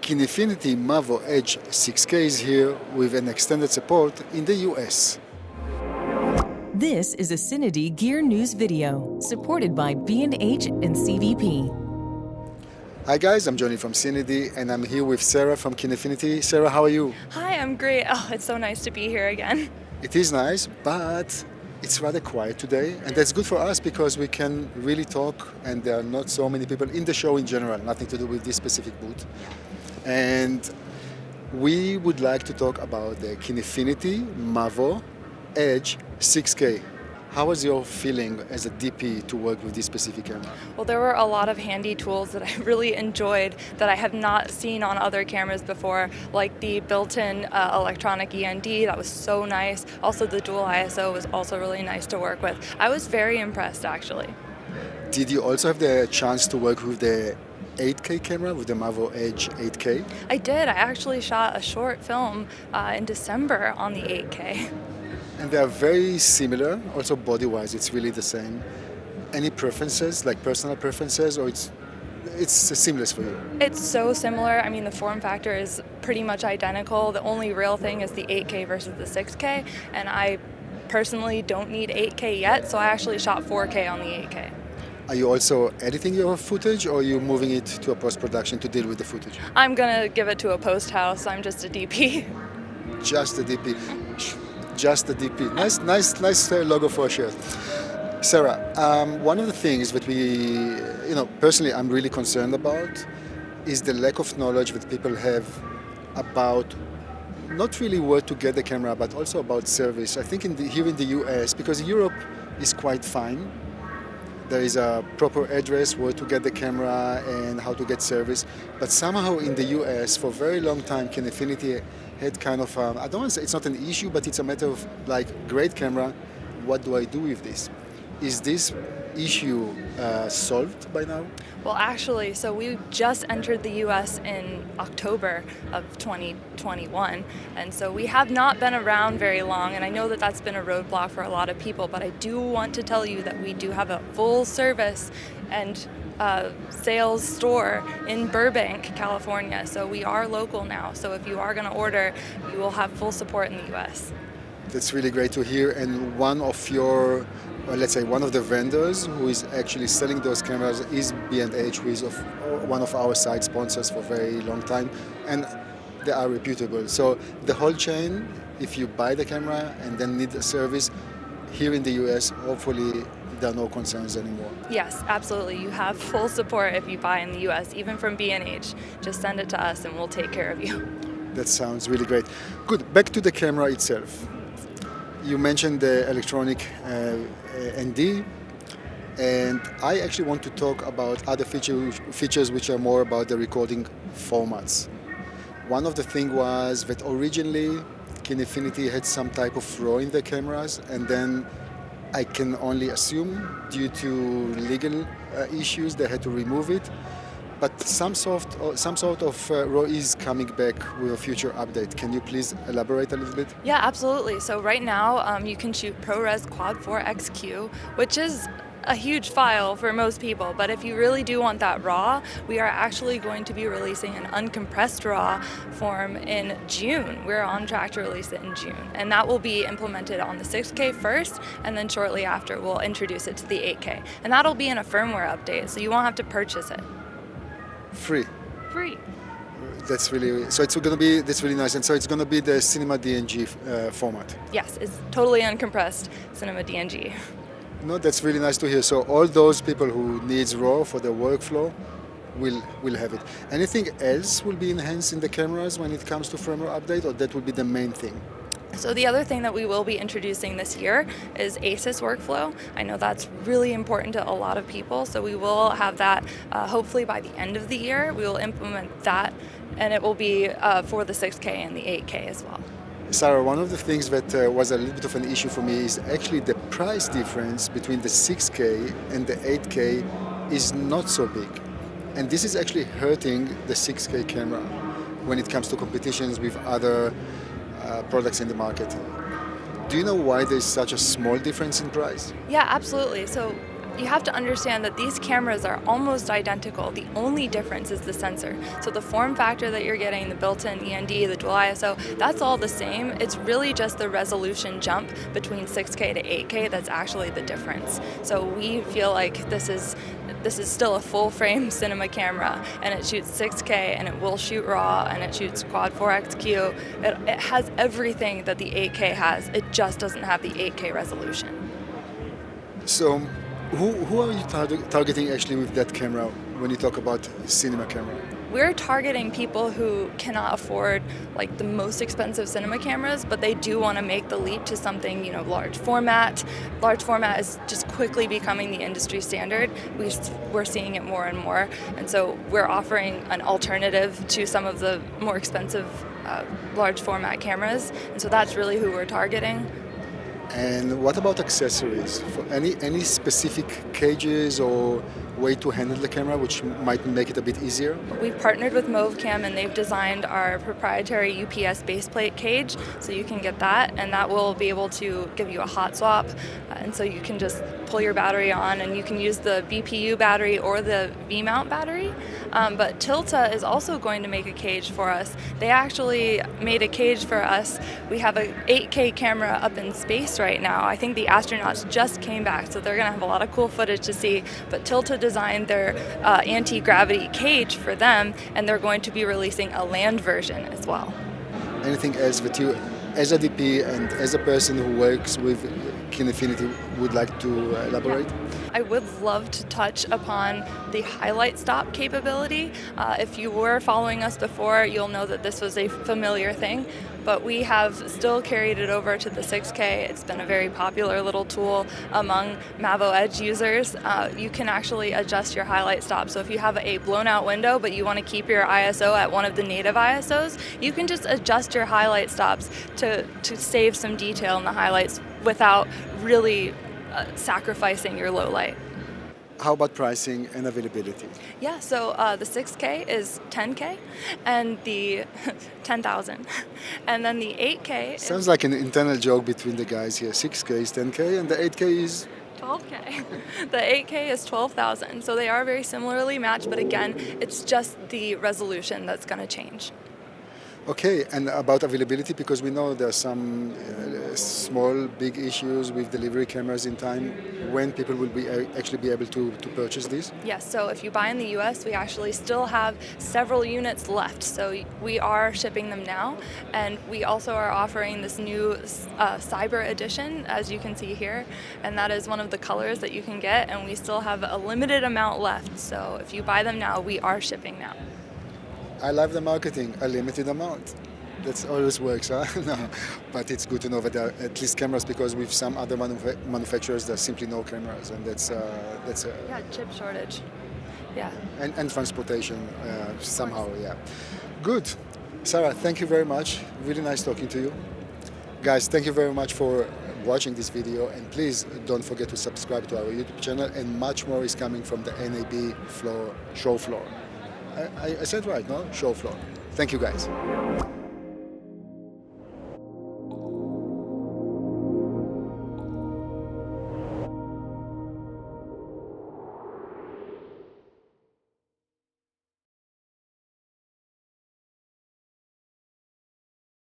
Kinefinity MAVO Edge 6K is here with an extended support in the US. This is a CineD Gear News video, supported by B&H and CVP. Hi guys, I'm Johnny from CineD and I'm here with Sarah from Kinefinity. Sarah, how are you? Hi, I'm great. Oh, it's so nice to be here again. It is nice, but it's rather quiet today, and that's good for us because we can really talk and there are not so many people in the show in general, nothing to do with this specific booth. And we would like to talk about the Kinefinity MAVO Edge 6K. How was your feeling as a DP to work with this specific camera? Well, there were a lot of handy tools that I really enjoyed that I have not seen on other cameras before, like the built-in electronic END. That was so nice. Also, the dual ISO was also really nice to work with. I was very impressed, actually. Did you also have the chance to work with the 8K camera, with the MAVO Edge 8K? I did. I actually shot a short film in December on the 8K. And they are very similar, also body-wise it's really the same. Any preferences, like personal preferences, or it's seamless for you? It's so similar. I mean, the form factor is pretty much identical. The only real thing is the 8K versus the 6K, and I personally don't need 8K yet, so I actually shot 4K on the 8K. Are you also editing your footage, or are you moving it to a post-production to deal with the footage? I'm gonna give it to a post house. I'm just a DP. Just a DP. Just a DP. Nice logo for a shirt. Sarah, one of the things that we, personally I'm really concerned about is the lack of knowledge that people have about not really where to get the camera, but also about service. I think here in the US, because Europe is quite fine, there is a proper address where to get the camera and how to get service. But somehow in the US, for a very long time, Kinefinity had kind of, I don't want to say it's not an issue, but it's a matter of like, great camera, what do I do with this? Is this issue solved by now? Well, actually, so we just entered the US in October of 2021, and so we have not been around very long, and I know that that's been a roadblock for a lot of people, but I do want to tell you that we do have a full service and sales store in Burbank, California, so we are local now, so if you are going to order, you will have full support in the US. That's really great to hear, and one of your, let's say one of the vendors who is actually selling those cameras is B&H, who is one of our side sponsors for a very long time, and they are reputable. So the whole chain, if you buy the camera and then need a service, here in the US, hopefully there are no concerns anymore. Yes, absolutely. You have full support if you buy in the US, even from B&H. Just send it to us and we'll take care of you. That sounds really great. Good, back to the camera itself. You mentioned the electronic ND, and I actually want to talk about other features which are more about the recording formats. One of the things was that originally Kinefinity had some type of RAW in the cameras, and then I can only assume due to legal issues they had to remove it. But some sort of RAW is coming back with a future update. Can you please elaborate a little bit? Yeah, absolutely. So right now you can shoot ProRes Quad 4XQ, which is a huge file for most people, but if you really do want that RAW, we are actually going to be releasing an uncompressed RAW form in June. We're on track to release it in June, and that will be implemented on the 6K first, and then shortly after we'll introduce it to the 8K. And that'll be in a firmware update, so you won't have to purchase it. Free. That's really nice. And so it's gonna be the CinemaDNG format. Yes, it's totally uncompressed CinemaDNG. No, that's really nice to hear. So all those people who needs RAW for their workflow will have it. Anything else will be enhanced in the cameras when it comes to firmware update, or that will be the main thing? So the other thing that we will be introducing this year is ASIS workflow. I know that's really important to a lot of people, so we will have that hopefully by the end of the year. We will implement that, and it will be for the 6K and the 8K as well. Sarah, one of the things that was a little bit of an issue for me is actually the price difference between the 6K and the 8K is not so big. And this is actually hurting the 6K camera when it comes to competitions with other products in the market. Do you know why there's such a small difference in price? Yeah, absolutely. So you have to understand that these cameras are almost identical. The only difference is the sensor. So the form factor that you're getting, the built-in END, the dual ISO, that's all the same. It's really just the resolution jump between 6K to 8K that's actually the difference. So we feel like this is still a full-frame cinema camera, and it shoots 6K, and it will shoot RAW, and it shoots quad 4XQ. It has everything that the 8K has. It just doesn't have the 8K resolution. So, who are you targeting actually with that camera when you talk about cinema camera? We're targeting people who cannot afford like the most expensive cinema cameras, but they do want to make the leap to something, you know, large format. Large format is just quickly becoming the industry standard. We're seeing it more and more, and so we're offering an alternative to some of the more expensive large format cameras, and so that's really who we're targeting. And what about accessories? For any specific cages or way to handle the camera which might make it a bit easier? We've partnered with MAVO, and they've designed our proprietary UPS baseplate cage, so you can get that, and that will be able to give you a hot swap, and so you can just pull your battery on, and you can use the BPU battery or the V-mount battery. But Tilta is also going to make a cage for us. They actually made a cage for us. We have an 8K camera up in space right now. I think the astronauts just came back, so they're going to have a lot of cool footage to see. But Tilta designed their anti-gravity cage for them, and they're going to be releasing a land version as well. Anything else that you, as a DP and as a person who works with Kinefinity, would like to elaborate? I would love to touch upon the highlight stop capability. If you were following us before, you'll know that this was a familiar thing, but we have still carried it over to the 6K. It's been a very popular little tool among MAVO Edge users. You can actually adjust your highlight stop. So if you have a blown out window, but you want to keep your ISO at one of the native ISOs, you can just adjust your highlight stops to save some detail in the highlights without really sacrificing your low light. How about pricing and availability? Yeah, so the 6K is 10K and the 10,000. And then the 8K Sounds like an internal joke between the guys here. 6K is 10K and the 8K is 12K. The 8K is 12,000. So they are very similarly matched, but again, it's just the resolution that's going to change. okay. And about availability, because we know there are some small, big issues with delivery cameras in time. When people will be actually be able to purchase these? Yes, so if you buy in the US, we actually still have several units left. So we are shipping them now. And we also are offering this new Cyber Edition, as you can see here. And that is one of the colors that you can get. And we still have a limited amount left. So if you buy them now, we are shipping now. I love the marketing, a limited amount. That always works, huh? No, but it's good to know that there are at least cameras, because with some other manufacturers there's simply no cameras, and that's yeah, chip shortage. Yeah. And transportation somehow, yeah. Good, Sarah. Thank you very much. Really nice talking to you, guys. Thank you very much for watching this video, and please don't forget to subscribe to our YouTube channel. And much more is coming from the NAB show floor. I said right, no? Show floor. Thank you, guys.